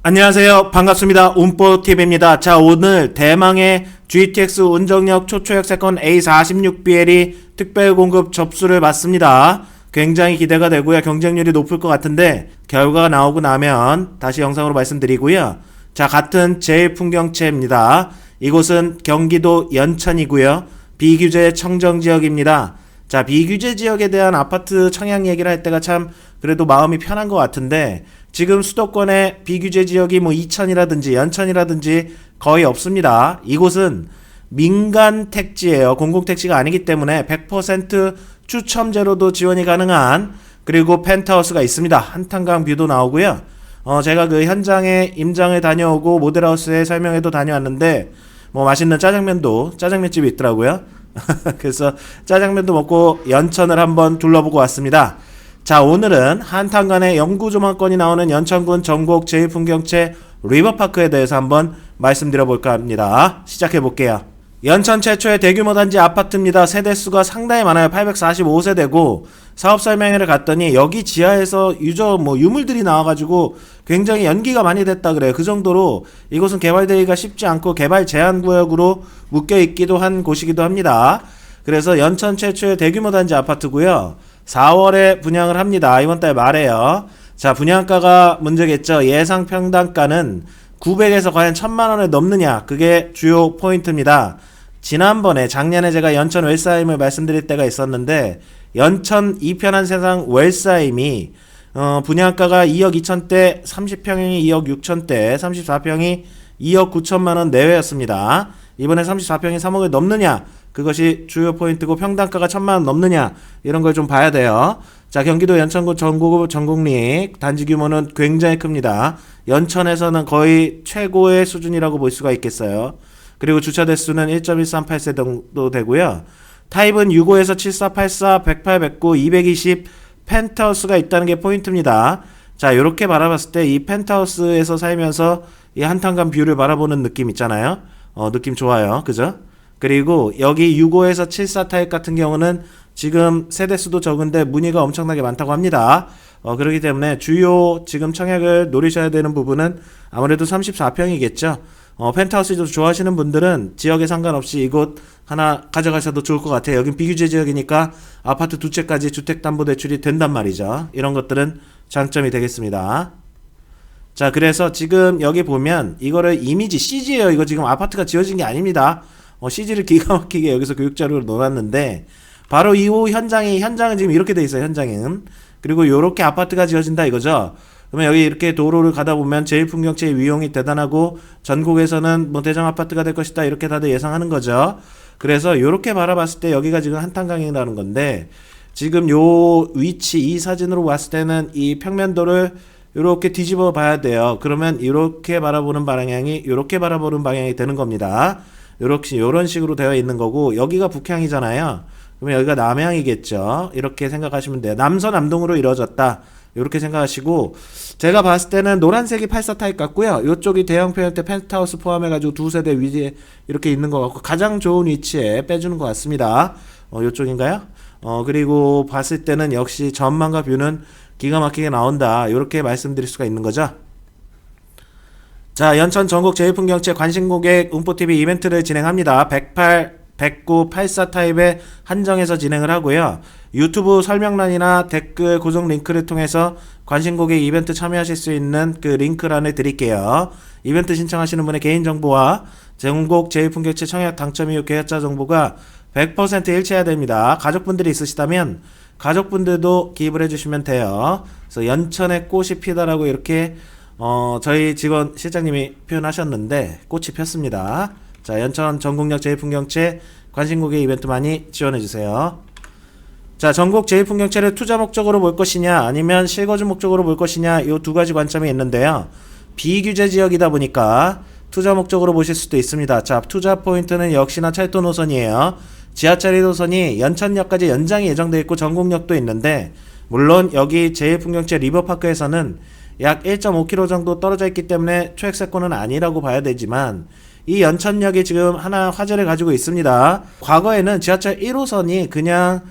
안녕하세요. 반갑습니다. 운뽀TV입니다. 자, 오늘 대망의 GTX 운정역 초초역세권 A46BL이 특별 공급 접수를 받습니다. 굉장히 기대가 되고요. 경쟁률이 높을 것 같은데 결과가 나오고 나면 다시 영상으로 말씀드리고요. 자, 같은 제일풍경채입니다. 이곳은 경기도 연천이고요. 비규제 청정지역입니다. 자, 비규제 지역에 대한 아파트 청약 얘기를 할 때가 참 그래도 마음이 편한 것 같은데 지금 수도권의 비규제 지역이 뭐 이천이라든지 연천이라든지 거의 없습니다. 이곳은 민간 택지예요. 공공 택지가 아니기 때문에 100% 추첨제로도 지원이 가능한, 그리고 펜트하우스가 있습니다. 한탄강 뷰도 나오고요. 제가 그 현장에 임장을 다녀오고 모델하우스에 설명회도 다녀왔는데 뭐 맛있는 짜장면집이 있더라고요. 그래서 짜장면도 먹고 연천을 한번 둘러보고 왔습니다. 자, 오늘은 한탄간의 영구조망권이 나오는 연천군 전곡 제1풍경채 리버파크에 대해서 한번 말씀드려볼까 합니다. 시작해볼게요. 연천 최초의 대규모 단지 아파트입니다. 세대수가 상당히 많아요. 845세대고 사업 설명회를 갔더니 여기 지하에서 유물들이 나와가지고 굉장히 연기가 많이 됐다 그래요. 그 정도로 이곳은 개발되기가 쉽지 않고 개발 제한구역으로 묶여있기도 한 곳이기도 합니다. 그래서 연천 최초의 대규모 단지 아파트고요. 4월에 분양을 합니다. 이번 달 말에요. 자, 분양가가 문제겠죠. 예상 평당가는 900에서 과연 1000만원을 넘느냐, 그게 주요 포인트입니다. 작년에 제가 연천 웰사임을 말씀드릴 때가 있었는데 연천 이편한 세상 웰사임이 분양가가 2억 2천대, 30평이 2억 6천대, 34평이 2억 9천만원 내외였습니다. 이번에 34평이 3억을 넘느냐, 그것이 주요 포인트고, 평당가가 1000만원 넘느냐, 이런 걸 좀 봐야 돼요. 자, 경기도 연천군 전곡리 단지 규모는 굉장히 큽니다. 연천에서는 거의 최고의 수준이라고 볼 수가 있겠어요. 그리고 주차 대수는 1.138세 정도 되고요. 타입은 65에서 7484, 108, 109, 220 펜트하우스가 있다는 게 포인트입니다. 자, 요렇게 바라봤을 때 이 펜트하우스에서 살면서 이 한탄강 뷰를 바라보는 느낌 있잖아요. 느낌 좋아요. 그죠? 그리고 여기 65에서 74 타입 같은 경우는 지금 세대수도 적은데 문의가 엄청나게 많다고 합니다. 그렇기 때문에 주요 지금 청약을 노리셔야 되는 부분은 아무래도 34평이겠죠. 펜트하우스도 좋아하시는 분들은 지역에 상관없이 이곳 하나 가져가셔도 좋을 것 같아요. 여긴 비규제 지역이니까 아파트 두 채까지 주택담보대출이 된단 말이죠. 이런 것들은 장점이 되겠습니다. 자, 그래서 지금 여기 보면 이거를 이미지 CG예요. 이거 지금 아파트가 지어진 게 아닙니다. CG를 기가 막히게 여기서 교육자료를 놓았는데 바로 이후 현장은 지금 이렇게 돼 있어요. 현장은. 그리고 요렇게 아파트가 지어진다 이거죠. 그러면 여기 이렇게 도로를 가다 보면 제1풍경채의 위용이 대단하고 전국에서는 뭐 대장 아파트가 될 것이다, 이렇게 다들 예상하는 거죠. 그래서 요렇게 바라봤을 때 여기가 지금 한탄강이라는 건데, 지금 요 위치 이 사진으로 봤을 때는 이 평면도를 요렇게 뒤집어 봐야 돼요. 그러면 이렇게 바라보는 방향이 요렇게 바라보는 방향이 되는 겁니다. 요런 식으로 되어 있는 거고, 여기가 북향이잖아요. 그러면 여기가 남향이겠죠. 이렇게 생각하시면 돼요. 남서남동으로 이루어졌다, 이렇게 생각하시고, 제가 봤을 때는 노란색이 84 타입 같고요. 이쪽이 대형 평형대 펜트하우스 포함해가지고 두 세대 위에 이렇게 있는 것 같고, 가장 좋은 위치에 빼주는 것 같습니다. 이쪽인가요? 그리고 봤을 때는 역시 전망과 뷰는 기가 막히게 나온다, 이렇게 말씀드릴 수가 있는 거죠. 자, 연천 전국 제1풍경채 관심고객 운뽀TV 이벤트를 진행합니다. 108, 109, 84 타입에 한정해서 진행을 하고요. 유튜브 설명란이나 댓글 고정 링크를 통해서 관심고객 이벤트 참여하실 수 있는 그 링크란을 드릴게요. 이벤트 신청하시는 분의 개인정보와 전국 제1풍경채 청약 당첨 이후 계약자 정보가 100% 일치해야 됩니다. 가족분들이 있으시다면 가족분들도 기입을 해주시면 돼요. 그래서 연천에 꽃이 피다라고 이렇게 저희 직원 실장님이 표현하셨는데 꽃이 폈습니다. 자, 연천 전국역 제1풍경채 관심고객 이벤트 많이 지원해주세요. 자, 전국 제1풍경채를 투자 목적으로 볼 것이냐 아니면 실거주 목적으로 볼 것이냐, 이 두 가지 관점이 있는데요. 비규제 지역이다 보니까 투자 목적으로 보실 수도 있습니다. 자, 투자 포인트는 역시나 철도 노선이에요. 지하철 1호선이 연천역까지 연장이 예정되어 있고 전곡역도 있는데, 물론 여기 제1풍경채 리버파크에서는 약 1.5km 정도 떨어져 있기 때문에 초역세권은 아니라고 봐야 되지만, 이 연천역이 지금 하나 화제를 가지고 있습니다. 과거에는 지하철 1호선이 그냥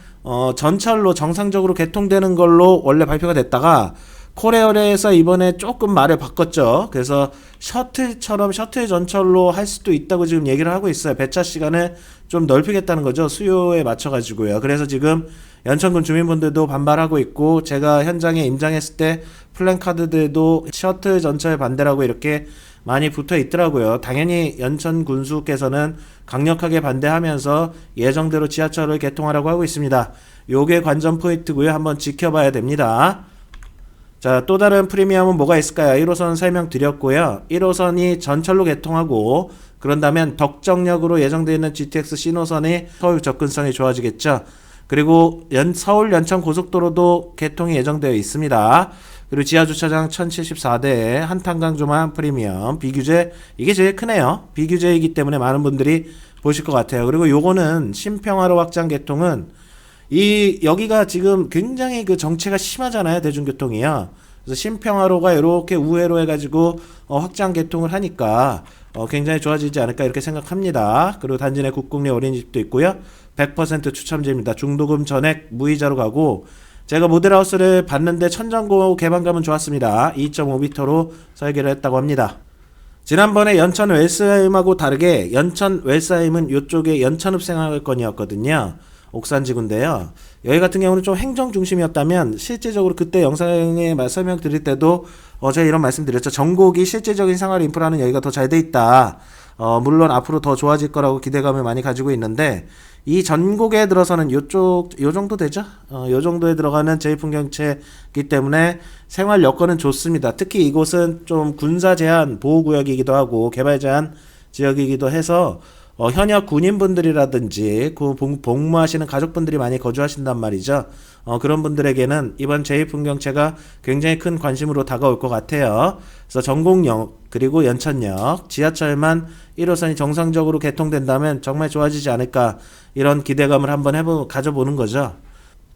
전철로 정상적으로 개통되는 걸로 원래 발표가 됐다가 코레일에서 이번에 조금 말을 바꿨죠. 그래서 셔틀처럼 셔틀 전철로 할 수도 있다고 지금 얘기를 하고 있어요. 배차 시간을 좀 넓히겠다는 거죠. 수요에 맞춰가지고요. 그래서 지금 연천군 주민분들도 반발하고 있고, 제가 현장에 임장했을 때 플랜카드들도 셔틀 전철 반대라고 이렇게 많이 붙어 있더라고요. 당연히 연천 군수께서는 강력하게 반대하면서 예정대로 지하철을 개통하라고 하고 있습니다. 요게 관전 포인트고요. 한번 지켜봐야 됩니다. 자, 또 다른 프리미엄은 뭐가 있을까요? 1호선 설명드렸고요. 1호선이 전철로 개통하고, 그런다면 덕정역으로 예정되어 있는 GTX 신호선이 서울 접근성이 좋아지겠죠. 그리고 서울 연천 고속도로도 개통이 예정되어 있습니다. 그리고 지하주차장 1074대에 한탄강조만 프리미엄 비규제, 이게 제일 크네요. 비규제이기 때문에 많은 분들이 보실 것 같아요. 그리고 요거는 신평화로 확장 개통은 여기가 지금 굉장히 그 정체가 심하잖아요, 대중교통이요. 그래서 신평화로가 이렇게 우회로 해가지고 확장 개통을 하니까 굉장히 좋아지지 않을까 이렇게 생각합니다. 그리고 단지 내 국공립 어린이집도 있고요. 100% 추첨제입니다. 중도금 전액 무이자로 가고, 제가 모델하우스를 봤는데 천정고 개방감은 좋았습니다. 2.5m로 설계를 했다고 합니다. 지난번에 연천 웰스하임하고 다르게 연천 웰스하임은 이쪽에 연천읍생활권이었거든요. 옥산지구인데요. 여기 같은 경우는 좀 행정 중심이었다면, 실제적으로 그때 영상에 설명드릴 때도 제가 이런 말씀 드렸죠. 전곡이 실제적인 생활 인프라는 여기가 더 잘 돼 있다. 물론 앞으로 더 좋아질 거라고 기대감을 많이 가지고 있는데, 이 전곡에 들어서는 요 정도 되죠? 요 정도에 들어가는 제2풍경채이기 때문에 생활 여건은 좋습니다. 특히 이곳은 좀 군사 제한 보호구역이기도 하고 개발 제한 지역이기도 해서 현역 군인분들이라든지 복무하시는 가족분들이 많이 거주하신단 말이죠. 그런 분들에게는 이번 제2풍경채가 굉장히 큰 관심으로 다가올 것 같아요. 그래서 전곡역 그리고 연천역 지하철만 1호선이 정상적으로 개통된다면 정말 좋아지지 않을까, 이런 기대감을 한번 가져보는 거죠.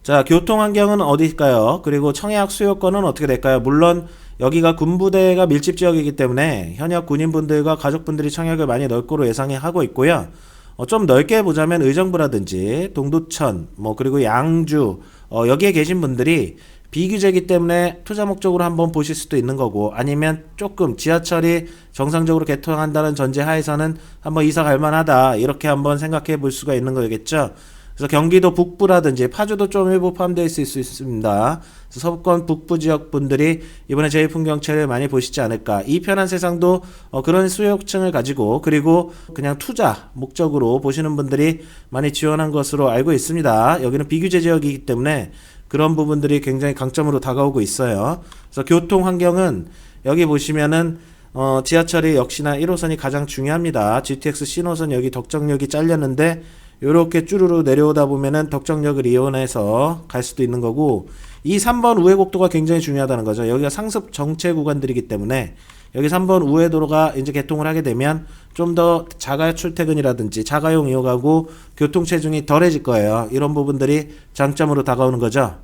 자, 교통 환경은 어디일까요? 그리고 청약 수요권은 어떻게 될까요? 물론 여기가 군부대가 밀집 지역이기 때문에 현역 군인분들과 가족분들이 청약을 많이 넣을 거로 예상하고 있고요. 좀 넓게 보자면 의정부라든지 동두천, 그리고 양주, 여기에 계신 분들이 비규제이기 때문에 투자 목적으로 한번 보실 수도 있는 거고, 아니면 조금 지하철이 정상적으로 개통한다는 전제 하에서는 한번 이사 갈 만하다, 이렇게 한번 생각해 볼 수가 있는 거겠죠. 그래서 경기도 북부라든지 파주도 좀 일부 포함되어 있을 수 있습니다. 그래서 서부권 북부 지역 분들이 이번에 제2풍경채를 많이 보시지 않을까. 이 편한 세상도 그런 수요층을 가지고, 그리고 그냥 투자 목적으로 보시는 분들이 많이 지원한 것으로 알고 있습니다. 여기는 비규제 지역이기 때문에 그런 부분들이 굉장히 강점으로 다가오고 있어요. 그래서 교통 환경은 여기 보시면은 지하철이 역시나 1호선이 가장 중요합니다. GTX 신호선 여기 덕정역이 잘렸는데 요렇게 쭈루루 내려오다 보면은 덕정역을 이용해서 갈 수도 있는 거고, 이 3번 우회곡도가 굉장히 중요하다는 거죠. 여기가 상습 정체 구간들이기 때문에 여기 3번 우회도로가 이제 개통을 하게 되면 좀 더 자가 출퇴근이라든지 자가용 이용하고 교통 체중이 덜해질 거예요. 이런 부분들이 장점으로 다가오는 거죠.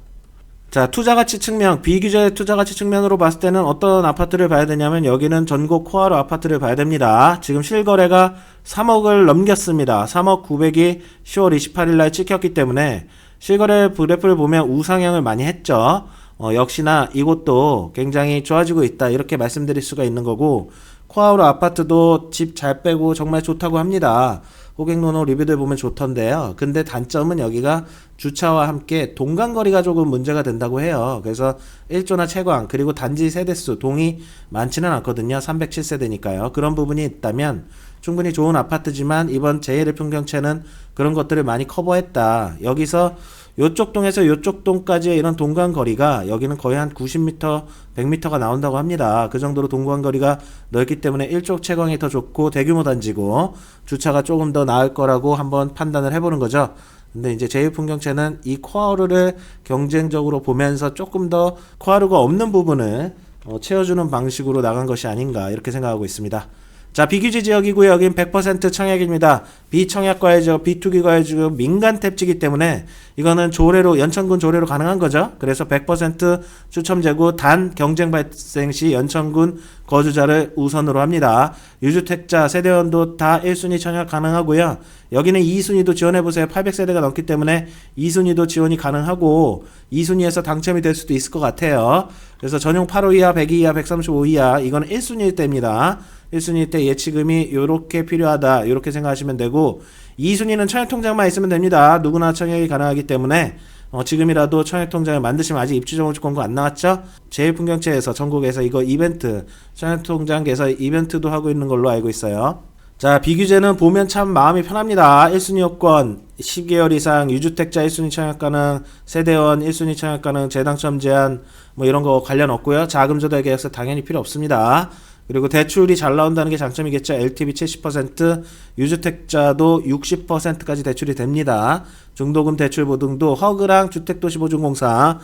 자, 투자가치 측면, 비규제 투자가치 측면으로 봤을 때는 어떤 아파트를 봐야 되냐면, 여기는 전곡 코아로 아파트를 봐야 됩니다. 지금 실거래가 3억을 넘겼습니다. 3억 900이 10월 28일 날 찍혔기 때문에 실거래 그래프를 보면 우상향을 많이 했죠. 역시나 이곳도 굉장히 좋아지고 있다, 이렇게 말씀드릴 수가 있는 거고, 코아로 아파트도 집 잘 빼고 정말 좋다고 합니다. 고객노노 리뷰들 보면 좋던데요. 근데 단점은 여기가 주차와 함께 동간거리가 조금 문제가 된다고 해요. 그래서 1조나 채광, 그리고 단지 세대수 동이 많지는 않거든요. 307세대니까요. 그런 부분이 있다면 충분히 좋은 아파트지만 이번 제1풍경채는 그런 것들을 많이 커버했다. 여기서 요쪽 동에서 요쪽 동까지의 이런 동간거리가 여기는 거의 한 90m, 100m가 나온다고 합니다. 그 정도로 동간거리가 넓기 때문에 1쪽 채광이 더 좋고 대규모 단지고 주차가 조금 더 나을 거라고 한번 판단을 해보는 거죠. 근데 이제 제1풍경채는 이 코아루를 경쟁적으로 보면서 조금 더 코아루가 없는 부분을 채워주는 방식으로 나간 것이 아닌가, 이렇게 생각하고 있습니다. 자, 비규제 지역이고요. 여긴 100% 청약입니다. 비청약과의 지역, 비투기과의 지역, 민간 탭지기 때문에 이거는 조례로, 연천군 조례로 가능한 거죠. 그래서 100% 추첨제고 단 경쟁 발생 시 연천군 거주자를 우선으로 합니다. 유주택자, 세대원도 다 1순위 청약 가능하고요. 여기는 2순위도 지원해보세요. 800세대가 넘기 때문에 2순위도 지원이 가능하고 2순위에서 당첨이 될 수도 있을 것 같아요. 그래서 전용 8호 이하, 100 이하, 135 이하 이거는 1순위 때입니다. 1순위 때 예치금이 요렇게 필요하다 이렇게 생각하시면 되고 2순위는 청약통장만 있으면 됩니다. 누구나 청약이 가능하기 때문에 지금이라도 청약통장을 만드시면 아직 입주정보주 공고 안 나왔죠? 제일풍경채에서 전국에서 이거 이벤트 청약통장 개설 이벤트도 하고 있는 걸로 알고 있어요. 자, 비규제는 보면 참 마음이 편합니다. 1순위 요건 10개월 이상 유주택자 1순위 청약 가능, 세대원 1순위 청약 가능, 재당첨 제한 뭐 이런 거 관련 없고요. 자금 조달 계약서 당연히 필요 없습니다. 그리고 대출이 잘 나온다는 게 장점이겠죠. LTV 70%, 유주택자도 60%까지 대출이 됩니다. 중도금 대출 보증도 허그랑 주택도시보증공사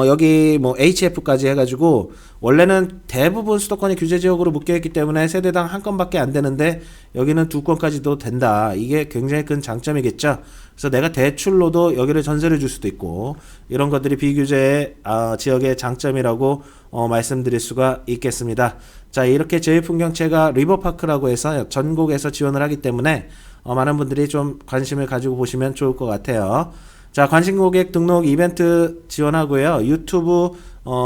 여기 뭐 HF까지 해가지고 원래는 대부분 수도권이 규제 지역으로 묶여있기 때문에 세대당 한 건밖에 안 되는데 여기는 두 건까지도 된다. 이게 굉장히 큰 장점이겠죠. 그래서 내가 대출로도 여기를 전세를 줄 수도 있고 이런 것들이 비규제 지역의 장점이라고 말씀드릴 수가 있겠습니다. 자, 이렇게 제일풍경채가 리버파크라고 해서 전국에서 지원을 하기 때문에 많은 분들이 좀 관심을 가지고 보시면 좋을 것 같아요. 자, 관심 고객 등록 이벤트 지원하고요. 유튜브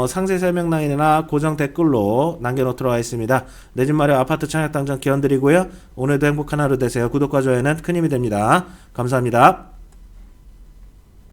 상세 설명란이나 고정 댓글로 남겨놓도록 하겠습니다. 내 집 마련 아파트 청약 당첨 기원 드리고요. 오늘도 행복한 하루 되세요. 구독과 좋아요는 큰 힘이 됩니다. 감사합니다.